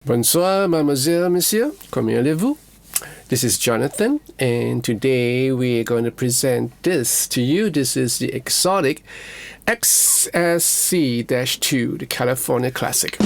Bonsoir, mademoiselle, monsieur. Comment allez-vous? This is Jonathan, and today we are going to present this to you. This is the Xotic XSC-2, the California Classic.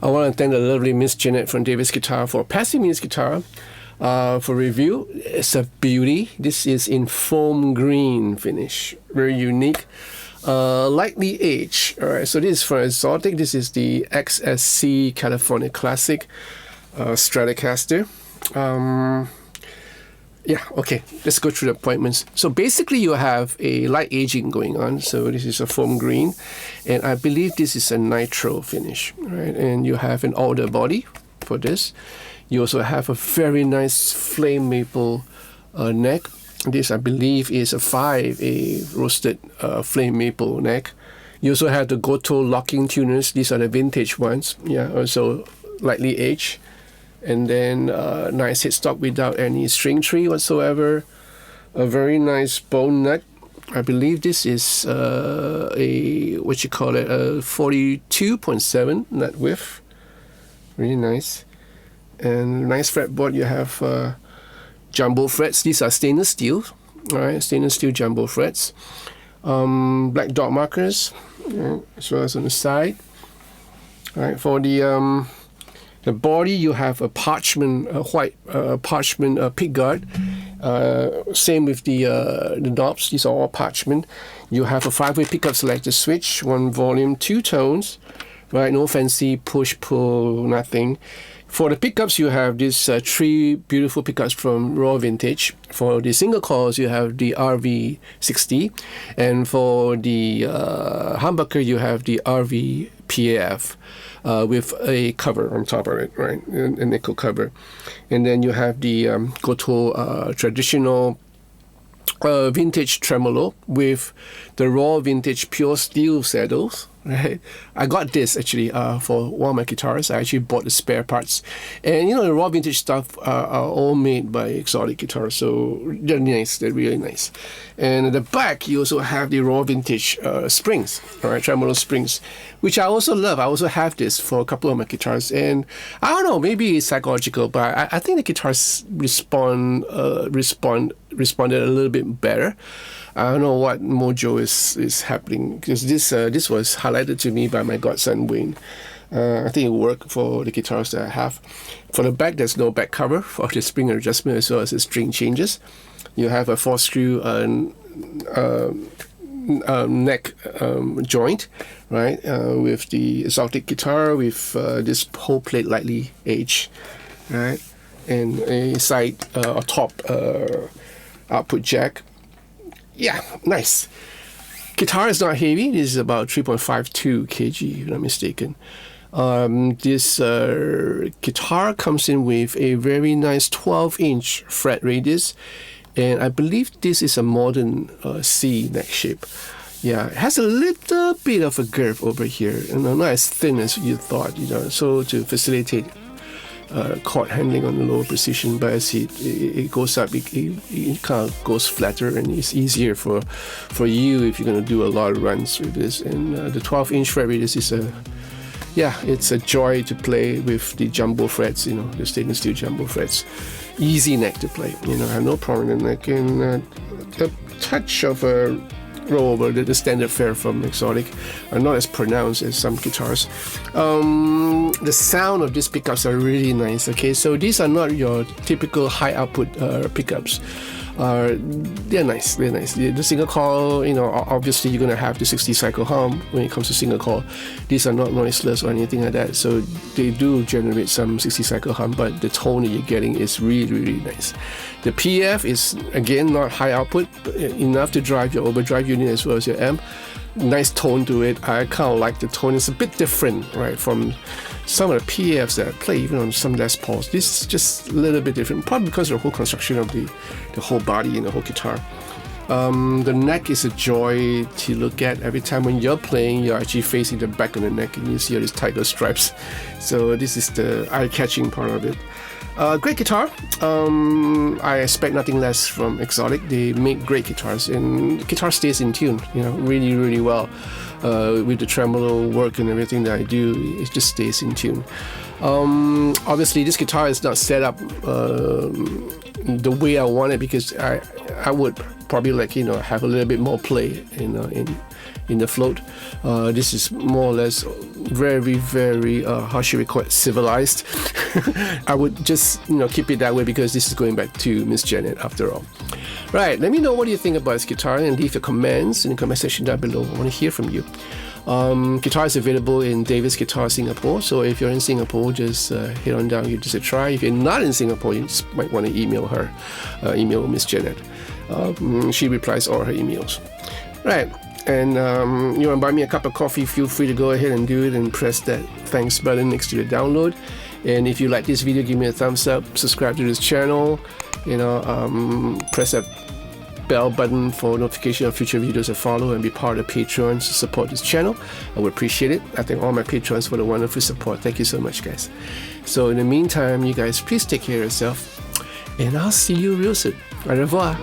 I want to thank the lovely Miss Jeanette from Davis Guitar for passing me this guitar for review. It's a beauty. This is in foam green finish. Very unique. Lightly aged. All right, so this is for Xotic. This is the XSC California Classic Stratocaster. Yeah, okay, let's go through the appointments. So basically you have a light aging going on. So this is a foam green, and I believe this is a nitro finish, right? And you have an Alder body for this. You also have a very nice flame maple neck. This, I believe, is a 5A roasted flame maple neck. You also have the Gotoh locking tuners. These are the vintage ones. Yeah, also lightly aged. And then nice headstock without any string tree whatsoever. A very nice bone nut. I believe this is a 42.7 nut width. really nice. And nice fretboard. You have jumbo frets. These are stainless steel, all right, stainless steel jumbo frets. Black dot markers, as well as on the side. All right, for the body, you have a Parchment, white Parchment Pickguard. Same with the knobs. These are all Parchment. You have a 5-way pickup selector switch, 1 volume, 2 tones. Right, no fancy push pull, nothing. For the pickups, you have these 3 beautiful pickups from Raw Vintage. For the single coils, you have the RV-60, and for the humbucker, you have the RV-PAF with a cover on top of it, right, a nickel cover. And then you have the Gotoh traditional vintage tremolo with the Raw Vintage pure steel saddles. Right, I got this actually for one of my guitars. I actually bought the spare parts, and the Raw Vintage stuff are all made by Xotic guitars, so they're nice. They're really nice. And at the back, you also have the Raw Vintage springs, all right, tremolo springs, which I also love. I also have this for a couple of my guitars, and I don't know, maybe it's psychological, but I think the guitars responded a little bit better. I don't know what mojo is happening, because this was highlighted to me by my godson Wayne. I think it worked for the guitars that I have. For the back, there's no back cover for the spring adjustment as well as the string changes. You have a 4-screw neck joint, right, with the Xotic guitar with this whole plate lightly aged, right, and a side or top output jack. Yeah, nice. Guitar is not heavy. This is about 3.52 kg, if I'm not mistaken. This guitar comes in with a very nice 12-inch fret radius, and I believe this is a modern C neck shape. Yeah, it has a little bit of a girth over here, and not as thin as you thought, so to facilitate chord handling on the lower precision, but as it goes up, it kind of goes flatter, and it's easier for you if you're going to do a lot of runs with this. And the 12-inch fret radius is it's a joy to play with the jumbo frets, the stainless steel jumbo frets. Easy neck to play, I have no problem in the neck, and a touch of a rollover, the standard fare from Xotic, are not as pronounced as some guitars. The sound of these pickups are really nice. Okay, so these are not your typical high output pickups. They're nice. They're nice. The single coil, obviously you're gonna have the 60 cycle hum when it comes to single coil. These are not noiseless or anything like that, so they do generate some 60 cycle hum, but the tone that you're getting is really, really nice. The PF is again not high output, but enough to drive your overdrive unit as well as your amp. Nice tone to it. I kind of like the tone. It's a bit different, right, from some of the PFs that I play, even on some Les Pauls. This is just a little bit different, probably because of the whole construction of the whole body and the whole guitar. The neck is a joy to look at. Every time when you're playing, you're actually facing the back of the neck, and you see all these tiger stripes. So this is the eye-catching part of it. Great guitar. I expect nothing less from Xotic. They make great guitars, and the guitar stays in tune, really, really well. With the tremolo work and everything that I do, it just stays in tune. Obviously, this guitar is not set up the way I want it, because I would probably have a little bit more play in the float. This is more or less very, very how should we call it, civilized. I would just keep it that way, because this is going back to Miss Janet after all. Right, let me know what you think about this guitar, and leave your comments in the comment section down below. I want to hear from you. Guitar is available in Davis Guitar Singapore, so if you're in Singapore, just head on down, give this a try. If you're not in Singapore, you just might want to email her, email Miss Janet. She replies all her emails. Right, and you want to buy me a cup of coffee, feel free to go ahead and do it, and press that thanks button next to the download. And if you like this video, give me a thumbs up, subscribe to this channel, press that bell button for notification of future videos that follow, and be part of the Patreon to support this channel. I would appreciate it. I thank all my patrons for the wonderful support. Thank you so much, guys. So in the meantime, you guys please take care of yourself, and I'll see you real soon. Au revoir.